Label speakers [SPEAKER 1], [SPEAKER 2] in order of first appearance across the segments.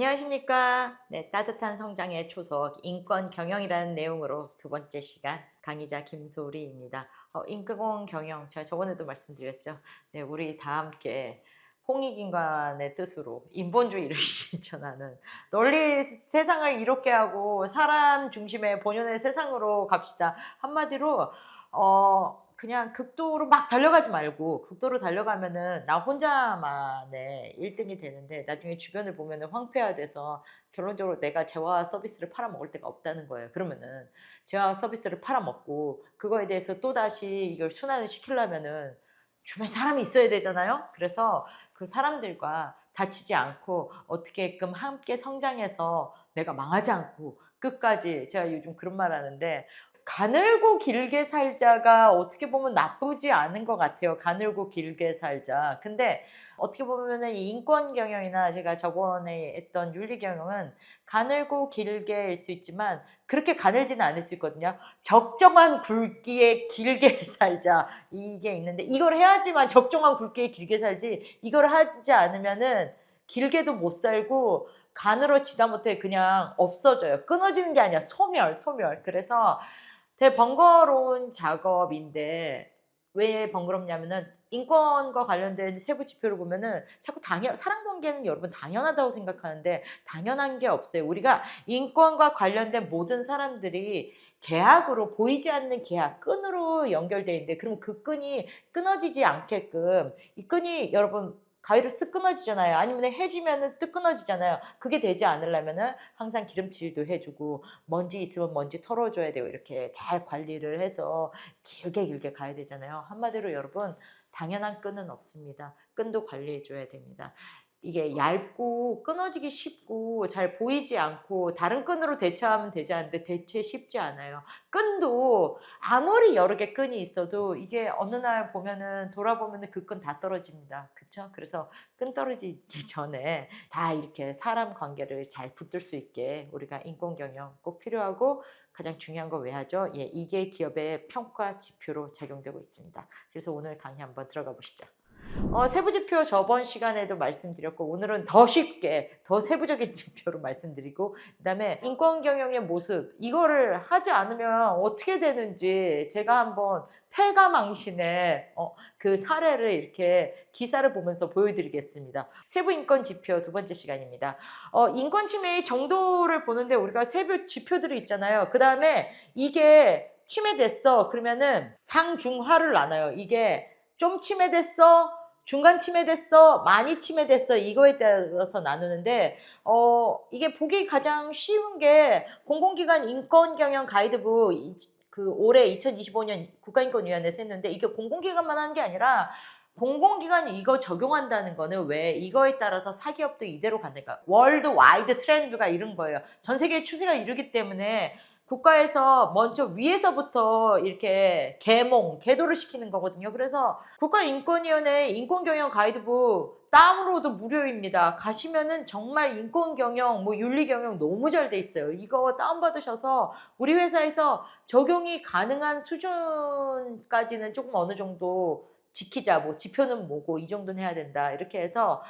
[SPEAKER 1] 안녕하십니까. 네, 따뜻한 성장의 초석 인권 경영이라는 내용으로 두 번째 시간 강의자 김소리입니다. 인권 경영 제가 저번에도 말씀드렸죠. 네, 우리 다 함께 홍익인간의 뜻으로 인본주의를 실천하는 널리 세상을 이롭게 하고 사람 중심의 본연의 세상으로 갑시다. 한마디로 그냥 극도로 막 달려가지 말고, 극도로 달려가면은 나 혼자만의 1등이 되는데 나중에 주변을 보면은 황폐화돼서 결론적으로 내가 재화 서비스를 팔아먹을 데가 없다는 거예요. 그러면은 재화 서비스를 팔아먹고 그거에 대해서 또다시 이걸 순환을 시키려면은 주변에 사람이 있어야 되잖아요. 그래서 그 사람들과 다치지 않고 어떻게끔 함께 성장해서 내가 망하지 않고 끝까지, 제가 요즘 그런 말 하는데, 가늘고 길게 살자가 어떻게 보면 나쁘지 않은 것 같아요. 가늘고 길게 살자. 근데 어떻게 보면은 이 인권 경영이나 제가 저번에 했던 윤리 경영은 가늘고 길게일 수 있지만 그렇게 가늘지는 않을 수 있거든요. 적정한 굵기에 길게 살자, 이게 있는데, 이걸 해야지만 적정한 굵기에 길게 살지, 이걸 하지 않으면은 길게도 못 살고 가늘어지다 못해 그냥 없어져요. 끊어지는 게 아니라 소멸. 그래서 되게 번거로운 작업인데, 왜 번거롭냐면은 인권과 관련된 세부 지표를 보면은 자꾸 사람 관계는 여러분 당연하다고 생각하는데 당연한 게 없어요. 우리가 인권과 관련된 모든 사람들이 계약으로, 보이지 않는 계약, 끈으로 연결돼 있는데, 그럼 그 끈이 끊어지지 않게끔, 이 끈이 여러분 가위로 쓱 끊어지잖아요. 아니면 해지면은 뚝 끊어지잖아요. 그게 되지 않으려면은 항상 기름칠도 해주고, 먼지 있으면 먼지 털어줘야 되고, 이렇게 잘 관리를 해서 길게 가야 되잖아요. 한마디로 여러분, 당연한 끈은 없습니다. 끈도 관리해줘야 됩니다. 이게 얇고 끊어지기 쉽고 잘 보이지 않고 다른 끈으로 대체하면 되지 않는데 대체 쉽지 않아요. 끈도 아무리 여러 개 끈이 있어도 이게 어느 날 보면은, 돌아보면은 그 끈 다 떨어집니다. 그쵸? 그래서 끈 떨어지기 전에 다 이렇게 사람 관계를 잘 붙들 수 있게 우리가 인권 경영 꼭 필요하고, 가장 중요한 거 왜 하죠? 예, 이게 기업의 평가 지표로 작용되고 있습니다. 그래서 오늘 강의 한번 들어가 보시죠. 세부지표 저번 시간에도 말씀드렸고, 오늘은 더 쉽게 더 세부적인 지표로 말씀드리고, 그 다음에 인권 경영의 모습, 이거를 하지 않으면 어떻게 되는지 제가 한번 패가망신의 그 사례를 이렇게 기사를 보면서 보여드리겠습니다. 세부 인권 지표 두 번째 시간입니다. 인권 침해의 정도를 보는데 우리가 세부 지표들이 있잖아요. 그 다음에 이게 침해됐어 그러면은 상중하를 나눠요. 이게 좀 침해됐어, 중간 침해됐어, 많이 침해됐어, 이거에 따라서 나누는데, 이게 보기 가장 쉬운 게 공공기관 인권경영 가이드북, 올해 2025년 국가인권위원회에서 했는데, 이게 공공기관만 하는 게 아니라 공공기관이 이거 적용한다는 거는 왜 이거에 따라서 사기업도 이대로 간다니까. 월드와이드 트렌드가 이런 거예요. 전 세계의 추세가 이르기 때문에 국가에서 먼저 위에서부터 이렇게 계도를 시키는 거거든요. 그래서 국가인권위원회 인권경영 가이드북 다운로드 무료입니다. 가시면은 정말 인권경영, 윤리경영 너무 잘 돼 있어요. 이거 다운받으셔서 우리 회사에서 적용이 가능한 수준까지는 조금 어느 정도 지키자, 지표는 뭐고 이 정도는 해야 된다, 이렇게 해서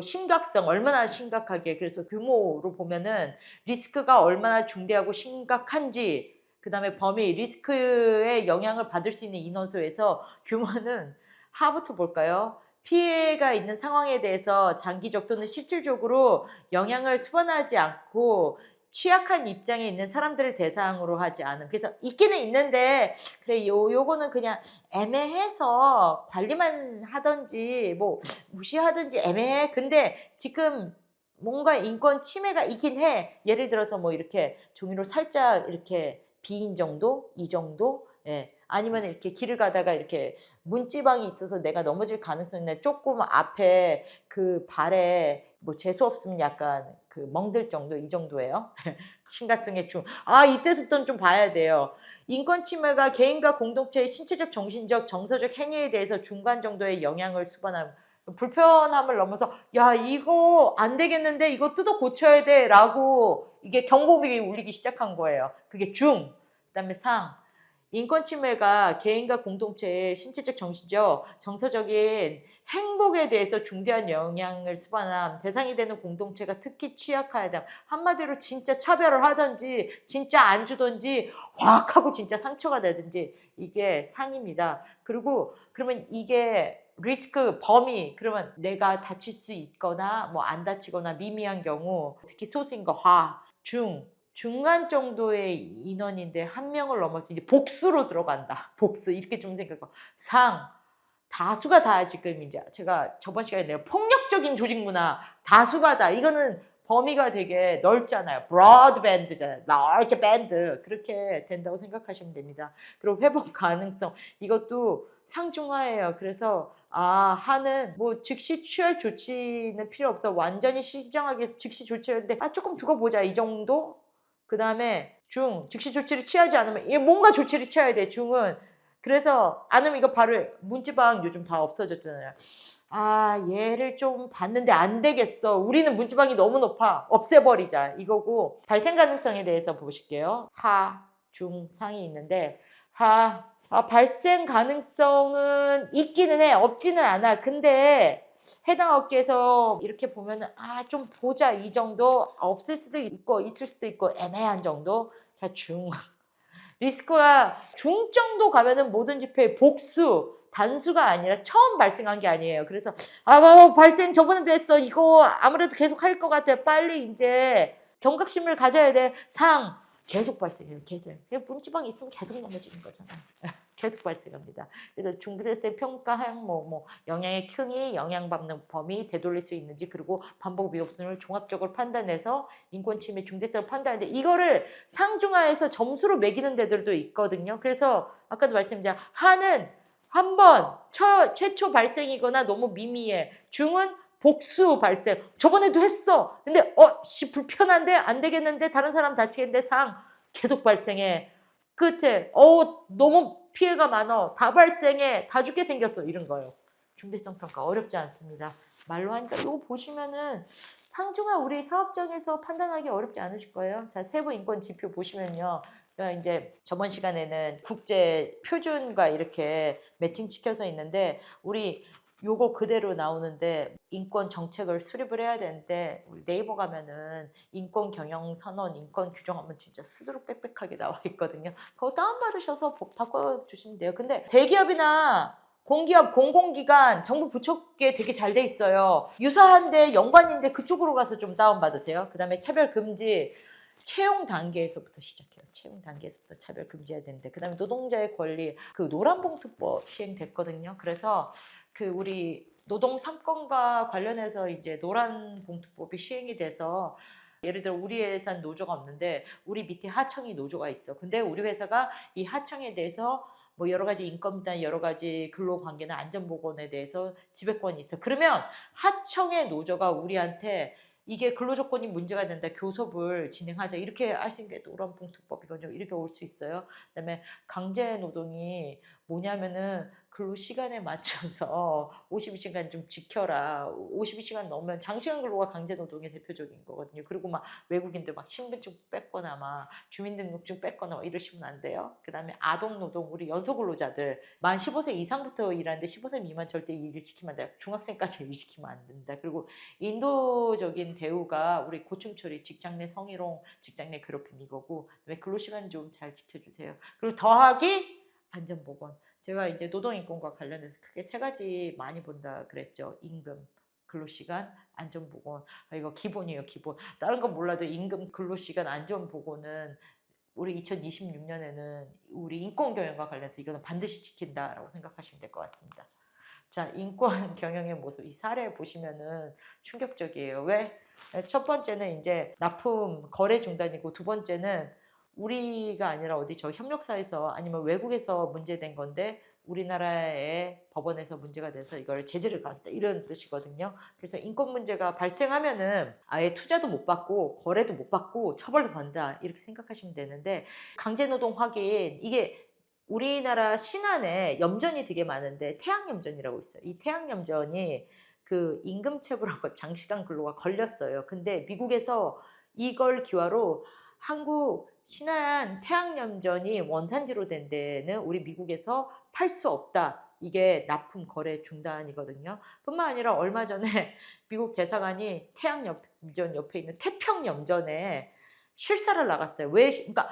[SPEAKER 1] 심각성, 얼마나 심각하게, 그래서 규모로 보면은 리스크가 얼마나 중대하고 심각한지, 그 다음에 범위, 리스크에 영향을 받을 수 있는 인원수에서 규모는 하부터 볼까요? 피해가 있는 상황에 대해서 장기적 또는 실질적으로 영향을 수반하지 않고 취약한 입장에 있는 사람들을 대상으로 하지 않은, 그래서 있기는 있는데 그래 요거는 그냥 애매해서 관리만 하든지 무시하든지 애매해. 근데 지금 뭔가 인권 침해가 있긴 해. 예를 들어서 이렇게 종이로 살짝 이렇게 비인 정도, 이 정도. 예. 아니면 이렇게 길을 가다가 이렇게 문지방이 있어서 내가 넘어질 가능성이 있는데 조금 앞에 그 발에 재수 없으면 약간 멍들 정도, 이 정도예요. 심각성의 중. 이때부터는 좀 봐야 돼요. 인권 침해가 개인과 공동체의 신체적, 정신적, 정서적 행위에 대해서 중간 정도의 영향을 수반하는, 불편함을 넘어서 야 이거 안 되겠는데 이거 뜯어 고쳐야 돼 라고 이게 경보음이 울리기 시작한 거예요. 그게 중, 그 다음에 상. 인권 침해가 개인과 공동체의 신체적, 정신적, 정서적인 행복에 대해서 중대한 영향을 수반함. 대상이 되는 공동체가 특히 취약하다. 한마디로 진짜 차별을 하든지 진짜 안 주든지 확 하고 진짜 상처가 되든지 이게 상입니다. 그리고 그러면 이게 리스크 범위, 그러면 내가 다칠 수 있거나 뭐 안 다치거나 미미한 경우, 특히 소수인 거 중간 정도의 인원인데 한 명을 넘어서 이제 복수로 들어간다. 복수 이렇게 좀 생각하고, 다수가 다 지금 이제 제가 저번 시간에 내가 폭력적인 조직 문화 다수가 다 이거는 범위가 되게 넓잖아요. 브로드밴드잖아요. 넓게 밴드 그렇게 된다고 생각하시면 됩니다. 그리고 회복 가능성 이것도 상중하예요. 그래서 하는 뭐 즉시 취할 조치는 필요 없어. 완전히 시정하기 위해서 즉시 조치하는데 조금 두고 보자 이 정도. 그 다음에 즉시 조치를 취하지 않으면 뭔가 조치를 취해야 돼. 중은 그래서 안 하면 이거 바로 문지방 요즘 다 없어졌잖아요. 얘를 좀 봤는데 안 되겠어. 우리는 문지방이 너무 높아. 없애버리자. 이거고, 발생 가능성에 대해서 보실게요. 중, 상이 있는데, 발생 가능성은 있기는 해. 없지는 않아. 근데, 해당 업계에서 이렇게 보면은, 좀 보자. 이 정도. 없을 수도 있고, 있을 수도 있고, 애매한 정도. 자, 중. 리스크가 중 정도 가면은 모든 집회의 복수, 단수가 아니라 처음 발생한 게 아니에요. 그래서 발생 저번에도 했어. 이거 아무래도 계속 할 것 같아. 빨리 이제 경각심을 가져야 돼. 계속 발생해요. 계속. 문지방이 있으면 계속 넘어지는 거잖아. 계속 발생합니다. 그래서 중대생 평가항 영향의 크기, 영향받는 범위, 되돌릴 수 있는지, 그리고 반복 위협성을 종합적으로 판단해서 인권침해 중대성을 판단하는데 이거를 상중하에서 점수로 매기는 데들도 있거든요. 그래서 아까도 말씀드린 하는 한 번 최초 발생이거나 너무 미미해. 중은 복수 발생. 저번에도 했어. 근데 불편한데 안 되겠는데 다른 사람 다치겠는데 계속 발생해. 끝에 너무 피해가 많아. 다 발생해. 다 죽게 생겼어. 이런 거예요. 중대성 평가 어렵지 않습니다. 말로 하니까 이거 보시면은 상중하 우리 사업장에서 판단하기 어렵지 않으실 거예요. 자, 세부 인권 지표 보시면요. 제가 이제 저번 시간에는 국제 표준과 이렇게 매칭시켜서 있는데 우리 요거 그대로 나오는데 인권 정책을 수립을 해야 되는데 우리 네이버 가면은 인권 경영 선언, 인권 규정하면 진짜 수두룩 빽빽하게 나와 있거든요. 그거 다운받으셔서 바꿔주시면 돼요. 근데 대기업이나 공기업, 공공기관, 정부 부처계 되게 잘 돼 있어요. 유사한데 연관인데 그쪽으로 가서 좀 다운받으세요. 그 다음에 차별 금지, 채용 단계에서부터 시작해요. 채용 단계에서부터 차별 금지해야 되는데 그 다음에 노동자의 권리, 노란봉투법 시행됐거든요. 그래서 우리 노동 3건과 관련해서 이제 노란봉투법이 시행이 돼서 예를 들어 우리 회사는 노조가 없는데 우리 밑에 하청이 노조가 있어. 근데 우리 회사가 이 하청에 대해서 여러 가지 인권이나 여러 가지 근로관계나 안전보건에 대해서 지배권이 있어. 그러면 하청의 노조가 우리한테 이게 근로조건이 문제가 된다. 교섭을 진행하자. 이렇게 할 수 있는 게 노란봉투법이거든요. 이렇게 올 수 있어요. 그다음에 강제노동이 뭐냐면은 근로시간에 맞춰서 52시간 좀 지켜라. 52시간 넘으면 장시간 근로가 강제노동의 대표적인 거거든요. 그리고 막 외국인들 막 신분증 뺏거나 막 주민등록증 뺏거나 막 이러시면 안 돼요. 그 다음에 아동노동, 우리 연소근로자들 만 15세 이상부터 일하는데 15세 미만 절대 일을 시키면 안 돼요. 중학생까지 일 시키면 안 된다. 그리고 인도적인 대우가 우리 고충처리, 직장 내 성희롱, 직장 내 괴롭힘 이거고 왜 근로시간 좀 잘 지켜주세요. 그리고 더하기 안전보건. 제가 이제 노동인권과 관련해서 크게 3가지 많이 본다 그랬죠. 임금, 근로시간, 안전보건. 이거 기본이에요, 기본. 다른 건 몰라도 임금, 근로시간, 안전보건은 우리 2026년에는 우리 인권경영과 관련해서 이거는 반드시 지킨다라고 생각하시면 될 것 같습니다. 자, 인권 경영의 모습. 이 사례 보시면은 충격적이에요. 왜? 첫 번째는 이제 납품 거래 중단이고 두 번째는 우리가 아니라 어디 저 협력사에서 아니면 외국에서 문제된 건데 우리나라의 법원에서 문제가 돼서 이걸 제재를 가겠다 이런 뜻이거든요. 그래서 인권 문제가 발생하면은 아예 투자도 못 받고 거래도 못 받고 처벌도 받는다 이렇게 생각하시면 되는데 강제노동 확인 이게 우리나라 신안에 염전이 되게 많은데 태양염전이라고 있어요. 이 태양염전이 임금 체불하고 장시간 근로가 걸렸어요. 근데 미국에서 이걸 기화로 한국 신한 태양염전이 원산지로 된 데는 우리 미국에서 팔 수 없다. 이게 납품 거래 중단이거든요. 뿐만 아니라 얼마 전에 미국 대사관이 태양염전 옆에 있는 태평염전에 실사를 나갔어요. 왜? 그러니까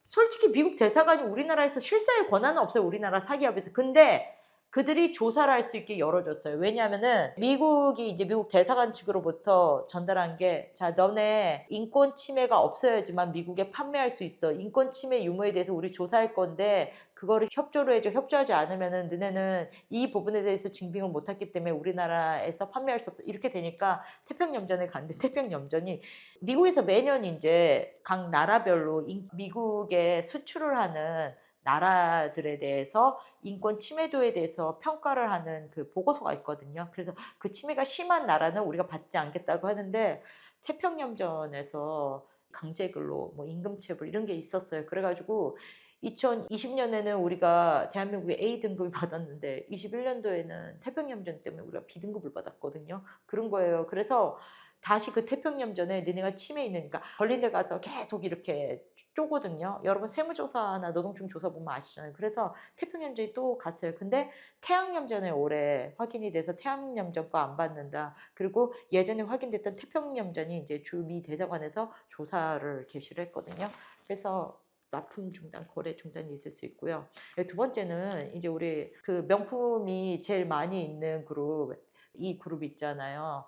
[SPEAKER 1] 솔직히 미국 대사관이 우리나라에서 실사의 권한은 없어요. 우리나라 사기업에서. 근데 그들이 조사를 할 수 있게 열어줬어요. 왜냐하면은 미국이 이제 미국 대사관 측으로부터 전달한 게, 자, 너네 인권 침해가 없어야지만 미국에 판매할 수 있어. 인권 침해 유무에 대해서 우리 조사할 건데 그거를 협조를 해줘. 협조하지 않으면은 너네는 이 부분에 대해서 증빙을 못했기 때문에 우리나라에서 판매할 수 없어. 이렇게 되니까 태평염전에 갔는데 태평염전이 미국에서 매년 이제 각 나라별로 미국에 수출을 하는 나라들에 대해서 인권 침해도에 대해서 평가를 하는 그 보고서가 있거든요. 그래서 그 침해가 심한 나라는 우리가 받지 않겠다고 하는데 태평염전에서 강제근로, 뭐 임금체불 이런 게 있었어요. 그래가지고 2020년에는 우리가 대한민국에 A등급을 받았는데 21년도에는 태평염전 때문에 우리가 B등급을 받았거든요. 그런 거예요. 그래서 다시 그 태평염전에 너네가 침해 있는, 그러니까 걸린 데 가서 계속 이렇게 쪼거든요. 여러분 세무조사나 노동청 조사 보면 아시잖아요. 그래서 태평염전이 또 갔어요. 근데 태양염전에 올해 확인이 돼서 태양염전 거 안 받는다. 그리고 예전에 확인됐던 태평염전이 이제 주미 대사관에서 조사를 개시를 했거든요. 그래서 납품 중단, 거래 중단이 있을 수 있고요. 두 번째는 이제 우리 그 명품이 제일 많이 있는 그룹, 이 그룹 있잖아요.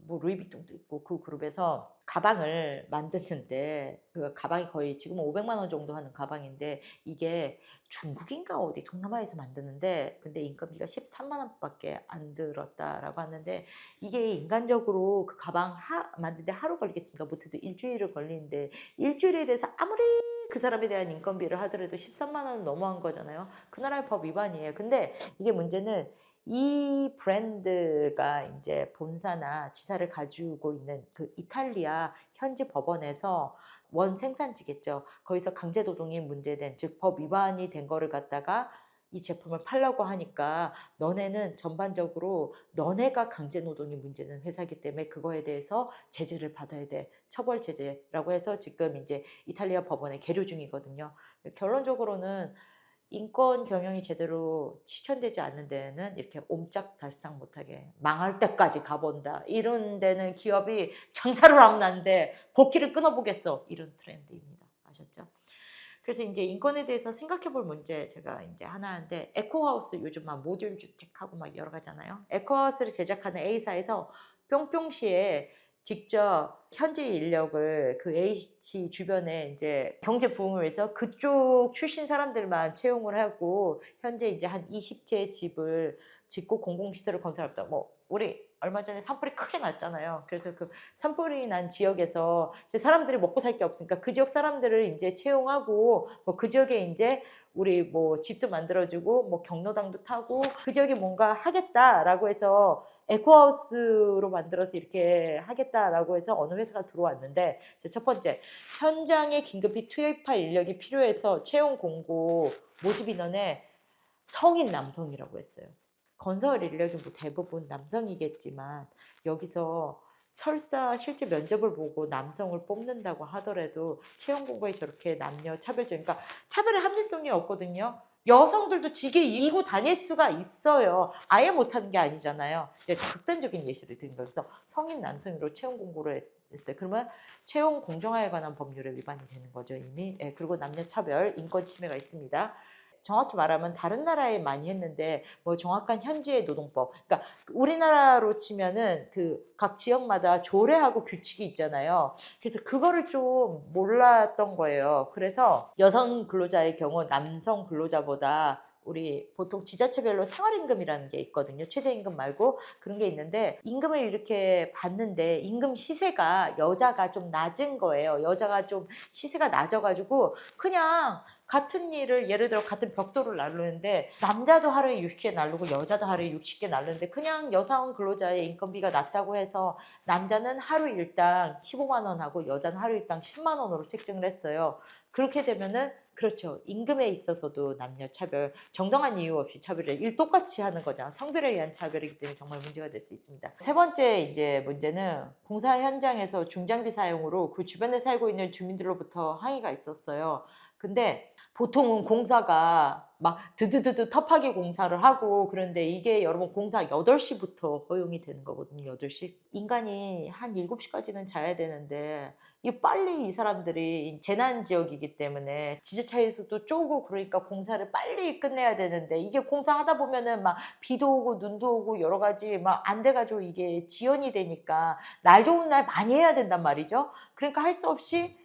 [SPEAKER 1] 뭐 루이비통도 있고 그 그룹에서 가방을 만드는데 그 가방이 거의 지금 500만 원 정도 하는 가방인데 이게 중국인가 어디 동남아에서 만드는데 근데 인건비가 13만 원밖에 안 들었다라고 하는데 이게 인간적으로 그 가방 만드는데 하루 걸리겠습니까? 못해도 일주일을 걸리는데 일주일에 대해서 아무리 그 사람에 대한 인건비를 하더라도 13만 원은 너무한 거잖아요. 그 나라의 법 위반이에요. 근데 이게 문제는 이 브랜드가 이제 본사나 지사를 가지고 있는 그 이탈리아 현지 법원에서 원 생산지겠죠. 거기서 강제노동이 문제된, 즉 법 위반이 된 거를 갖다가 이 제품을 팔려고 하니까 너네는 전반적으로 너네가 강제노동이 문제는 회사이기 때문에 그거에 대해서 제재를 받아야 돼. 처벌 제재라고 해서 지금 이제 이탈리아 법원에 계류 중이거든요. 결론적으로는 인권 경영이 제대로 실천되지 않는 데는 이렇게 옴짝달싹 못하게 망할 때까지 가본다. 이런 데는 기업이 장사를 하면 안 돼. 고기를 끊어보겠어. 이런 트렌드입니다. 아셨죠? 그래서 이제 인권에 대해서 생각해 볼 문제 제가 이제 하나인데 에코하우스 요즘 막 모듈 주택하고 막 여러 가지잖아요. 에코하우스를 제작하는 A사에서 뿅뿅시에 직접 현지 인력을 그 A씨 주변에 이제 경제 부흥을 위해서 그쪽 출신 사람들만 채용을 하고 현재 이제 한 20채의 집을 짓고 공공시설을 건설했다. 뭐 우리 얼마 전에 산불이 크게 났잖아요. 그래서 그 산불이 난 지역에서 이제 사람들이 먹고 살 게 없으니까 그 지역 사람들을 이제 채용하고 뭐 그 지역에 이제 우리 뭐 집도 만들어주고 뭐 경로당도 타고 그 지역에 뭔가 하겠다라고 해서 에코하우스로 만들어서 이렇게 하겠다라고 해서 어느 회사가 들어왔는데 첫 번째, 현장에 긴급히 투입할 인력이 필요해서 채용 공고 모집 인원에 성인 남성이라고 했어요. 건설 인력이 뭐 대부분 남성이겠지만 여기서 설사 실제 면접을 보고 남성을 뽑는다고 하더라도 채용 공고에 저렇게 남녀 차별적, 그러니까 차별의 합리성이 없거든요. 여성들도 지게 이고 다닐 수가 있어요. 아예 못하는 게 아니잖아요. 극단적인 예시를 드린 거예요. 그래서 성인 남성으로 채용 공고를 했어요. 그러면 채용 공정화에 관한 법률에 위반이 되는 거죠, 이미. 예, 그리고 남녀 차별, 인권 침해가 있습니다. 정확히 말하면 다른 나라에 많이 했는데 뭐 정확한 현지의 노동법, 그러니까 우리나라로 치면은 그 각 지역마다 조례하고 규칙이 있잖아요. 그래서 그거를 좀 몰랐던 거예요. 그래서 여성 근로자의 경우 남성 근로자보다 우리 보통 지자체별로 생활임금이라는 게 있거든요. 최저임금 말고 그런 게 있는데 임금을 이렇게 받는데 임금 시세가 여자가 좀 낮은 거예요. 여자가 좀 시세가 낮아가지고 그냥 같은 일을 예를 들어 같은 벽돌을 나르는데 남자도 하루에 60개 나르고 여자도 하루에 60개 나르는데 그냥 여사원 근로자의 인건비가 낮다고 해서 남자는 하루 일당 15만 원 하고 여자는 하루 일당 10만 원으로 책정을 했어요. 그렇게 되면은 그렇죠. 임금에 있어서도 남녀 차별, 정당한 이유 없이 차별을 일 똑같이 하는 거잖아. 성별에 의한 차별이기 때문에 정말 문제가 될 수 있습니다. 세 번째 이제 문제는 공사 현장에서 중장비 사용으로 그 주변에 살고 있는 주민들로부터 항의가 있었어요. 근데 보통은 공사가 막 드드드드 터파기 공사를 하고 그런데 이게 여러분 공사 8시부터 허용이 되는 거거든요. 8시. 인간이 한 7시까지는 자야 되는데 이 빨리 이 사람들이 재난 지역이기 때문에 지자체에서도 쪼고 그러니까 공사를 빨리 끝내야 되는데 이게 공사하다 보면은 막 비도 오고 눈도 오고 여러 가지 막 안 돼가지고 이게 지연이 되니까 날 좋은 날 많이 해야 된단 말이죠. 그러니까 할 수 없이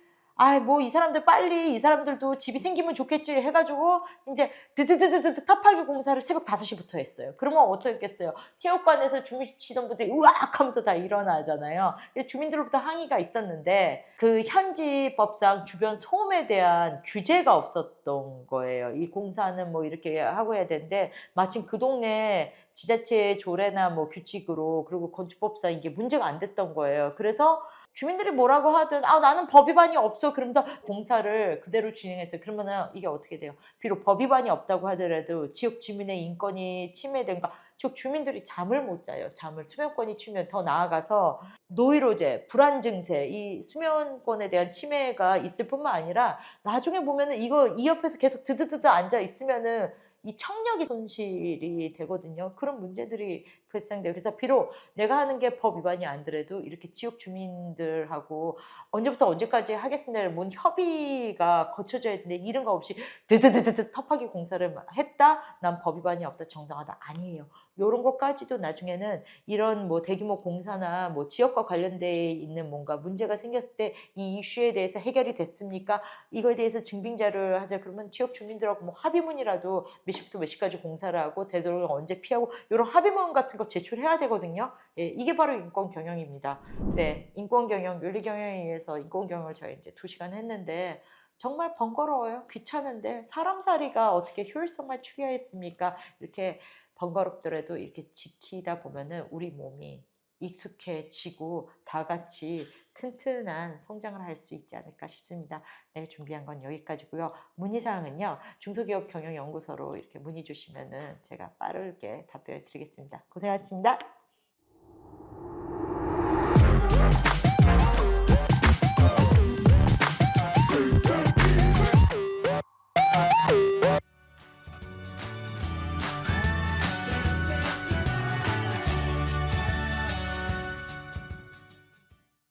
[SPEAKER 1] 뭐 이 사람들 빨리 이 사람들도 집이 생기면 좋겠지 해가지고 이제 드드드드드 탑하기 공사를 새벽 5시부터 했어요. 그러면 어떻겠어요? 체육관에서 주무시던 분들이 우악 하면서 다 일어나잖아요. 주민들로부터 항의가 있었는데 그 현지 법상 주변 소음에 대한 규제가 없었던 거예요. 이 공사는 뭐 이렇게 하고 해야 되는데 마침 그 동네 지자체의 조례나 뭐 규칙으로 그리고 건축법상 이게 문제가 안 됐던 거예요. 그래서 주민들이 뭐라고 하든 나는 법 위반이 없어 그러면서 공사를 그대로 진행했어요. 그러면은 이게 어떻게 돼요? 비록 법 위반이 없다고 하더라도 지역 주민의 인권이 침해된가 지역 주민들이 잠을 못 자요. 수면권이 침해 더 나아가서 노이로제, 불안 증세 이 수면권에 대한 침해가 있을 뿐만 아니라 나중에 보면은 이 옆에서 계속 드드드드 앉아 있으면은 이 청력이 손실이 되거든요. 그런 문제들이 발생돼요. 그래서 비록 내가 하는 게 법 위반이 아니더라도 이렇게 지역 주민들하고 언제부터 언제까지 하겠습니다. 뭔 협의가 거쳐져야 되는데 이런 거 없이 드드드드드 터파기 공사를 했다? 난 법 위반이 없다. 정당하다. 아니에요. 이런 것까지도 나중에는 이런 뭐 대규모 공사나 뭐 지역과 관련돼 있는 뭔가 문제가 생겼을 때 이 이슈에 대해서 해결이 됐습니까? 이거에 대해서 증빙자를 하자 그러면 지역 주민들하고 뭐 합의문이라도 몇 시부터 몇 시까지 공사를 하고 되도록 언제 피하고 이런 합의문 같은 거 제출해야 되거든요. 예, 이게 바로 인권 경영입니다. 네, 인권 경영, 윤리 경영에 의해서 인권 경영을 저희 이제 2시간 했는데 정말 번거로워요. 귀찮은데 사람 살이가 어떻게 효율성만 추구했습니까? 이렇게 번거롭더라도 이렇게 지키다 보면은 우리 몸이 익숙해지고 다 같이 튼튼한 성장을 할 수 있지 않을까 싶습니다. 네, 준비한 건 여기까지고요. 문의사항은요. 중소기업 경영연구소로 이렇게 문의 주시면은 제가 빠르게 답변을 드리겠습니다. 고생하셨습니다.